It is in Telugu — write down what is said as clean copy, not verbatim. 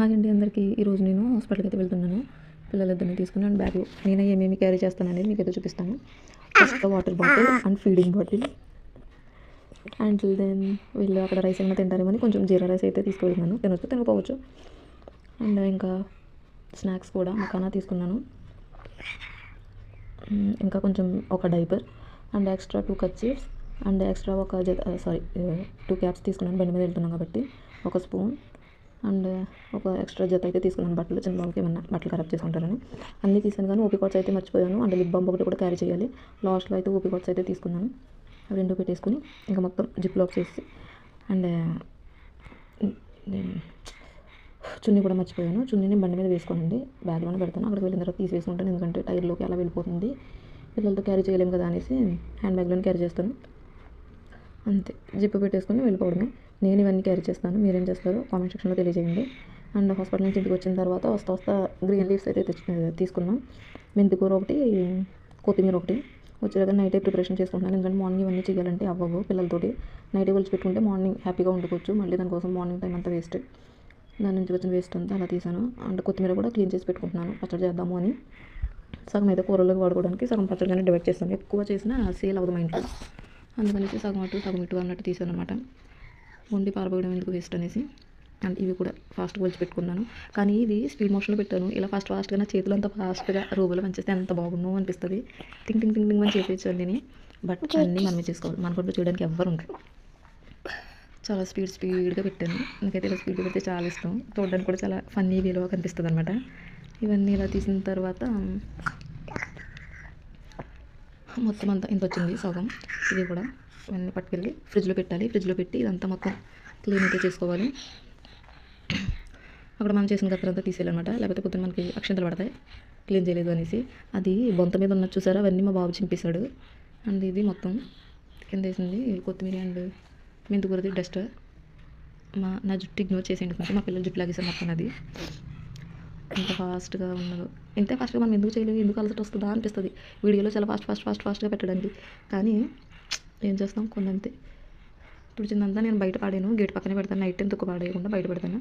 హాయ్ అండి అందరికీ. ఈరోజు నేను హాస్పిటల్కి అయితే వెళ్తున్నాను. పిల్లలిద్దరిని తీసుకుని అండ్ బ్యాగ్ నేను ఏమేమి క్యారీ చేస్తాననేది మీకైతే చూపిస్తాను. First water bottle and feeding bottle and then వీళ్ళు అక్కడ రైస్ ఏమైనా తింటారేమని కొంచెం జీరా రైస్ అయితే తీసుకువెళ్తున్నాను. తినొచ్చు తినకపోవచ్చు. అండ్ ఇంకా స్నాక్స్ కూడా మకానా తీసుకున్నాను. ఇంకా కొంచెం ఒక diaper and extra 2 kerchiefs and extra ఒక 2 క్యాప్స్ తీసుకున్నాను. బండి మీద వెళ్తున్నాను కాబట్టి. ఒక స్పూన్ అండ్ ఒక ఎక్స్ట్రా జత అయితే తీసుకున్నాను. బట్టలు చిన్న బాబుకి ఏమన్నా బట్టలు ఖరాబ్ చేసుకుంటారని అన్నీ తీసాను. కానీ ఓపీ కార్డ్స్ అయితే మర్చిపోయాను. అండ్ లిప్ బామ్ ఒకటి కూడా క్యారీ చేయాలి. లాస్ట్లో అయితే ఓపీ కార్డ్స్ అయితే తీసుకున్నాను. అవి రెండు పెట్టేసుకుని ఇంకా మొత్తం జిప్ లాక్ చేసి అండ్ చున్నీ కూడా మర్చిపోయాను. చున్నీని బండి మీద వేసుకోనండి, బ్యాగ్లోనే పెడతాను. అక్కడికి వెళ్ళిన తర్వాత తీసి వేసుకుంటాను, ఎందుకంటే టైర్లోకి అలా వెళ్ళిపోతుంది. పిల్లలతో క్యారీ చేయలేము కదా అనేసి హ్యాండ్ బ్యాగ్లోనే క్యారీ చేస్తాను. అంతే, జిప్పు పెట్టేసుకొని వెళ్ళిపోవడమే. నేను ఇవన్నీ క్యారీ చేస్తాను. మీరేం చేస్తారో కామెంట్ సెక్షన్లో తెలియజేయండి. అండ్ హాస్పిటల్ నుంచి ఇంటికి వచ్చిన తర్వాత వస్తా గ్రీన్ లీవ్స్ అయితే తీసుకున్నాం. మెంతికూర ఒకటి, కొత్తిమీర ఒకటి. వచ్చేలాగా నైటే ప్రిపరేషన్ చేసుకుంటున్నాను, ఎందుకంటే మార్నింగ్ ఇవన్నీ చేయాలంటే అవ్వవు పిల్లలతోటి. నైటే కొలిచి పెట్టుకుంటే మార్నింగ్ హ్యాపీగా వండుకోవచ్చు. మళ్ళీ దానికోసం మార్నింగ్ టైం అంతా వేస్ట్. దాని నుంచి వచ్చిన వేస్ట్ అంతా అలా తీసాను. అండ్ కొత్తిమీర కూడా క్లీన్ చేసి పెట్టుకుంటున్నాను పచ్చడి చేద్దాము అని. సగం అయితే కూరలోకి వాడుకోవడానికి, సగం పచ్చడిగానే డివైడ్ చేస్తాను. ఎక్కువ చేసినా సేల్ అవ్వదు మా ఇంట్లో, అందుకనేసి సగం అటు సగం ఇటు అన్నట్టు తీసాను అనమాట. వండి పారబోయడం ఎందుకు వేస్ట్ అనేసి. అండ్ ఇవి కూడా ఫాస్ట్గా వచ్చి పెట్టుకున్నాను. కానీ ఇది స్పీడ్ మోషన్లో పెట్టాను. ఇలా ఫాస్ట్గా నా చేతులు అంతా ఫాస్ట్గా రోబులో పనిచేస్తే ఎంత బాగుందో అనిపిస్తుంది. టింగ్ టింగ్ టింగ్ టింగ్ అని చేసేయచ్చు అన్నీ. బట్ అన్నీ మనమే చేసుకోవాలి. మన కొరకు చేయడానికి ఎవ్వరు ఉండరు. చాలా స్పీడ్గా పెట్టాను. నాకైతే ఇలా స్పీడ్గా పెడితే చాలా ఇష్టం. చూడడానికి కూడా చాలా ఫన్నీ వేలో కనిపిస్తుంది అనమాట. ఇవన్నీ ఇలా తీసిన తర్వాత మొత్తం అంతా ఇంత వచ్చింది సగం. ఇది కూడా ఇవన్నీ పట్టుకెళ్ళి ఫ్రిడ్జ్లో పెట్టాలి. ఫ్రిడ్జ్లో పెట్టి ఇదంతా మొత్తం క్లీన్ అయితే చేసుకోవాలి. అక్కడ మనం చేసిన గత్తరంతా తీసేయాలన్నమాట, లేకపోతే పొద్దున్న మనకి అక్షంతలు పడతాయి క్లీన్ చేయలేదు అనేసి. అది బొంత మీద ఉన్నది చూసారా, అవన్నీ మా బాబు చింపేశాడు. అండ్ ఇది మొత్తం కింద వేసింది కొత్తిమీర అండ్ మెంతికూరది డస్ట్. నా జుట్టు ఇగ్నోర్ చేసేయండి కొంచెం, మా పిల్లలు జుట్టు లాగేసారు మొత్తం. అది ఎంత ఫాస్ట్గా ఉన్నదో. ఇంతే ఫాస్ట్గా మనం ఎందుకు చేయలేదు, ఎందుకు అలసట వస్తుందా అనిపిస్తుంది వీడియోలో చాలా ఫాస్ట్గా పెట్టడానికి. కానీ ఏం చేస్తాం, కొందంతే. తుడిచిందంతా నేను బయట పాడాను, గేట్ పక్కనే పెడతాను. నైట్ ఎంత పాడేయకుండా బయట పెడతాను.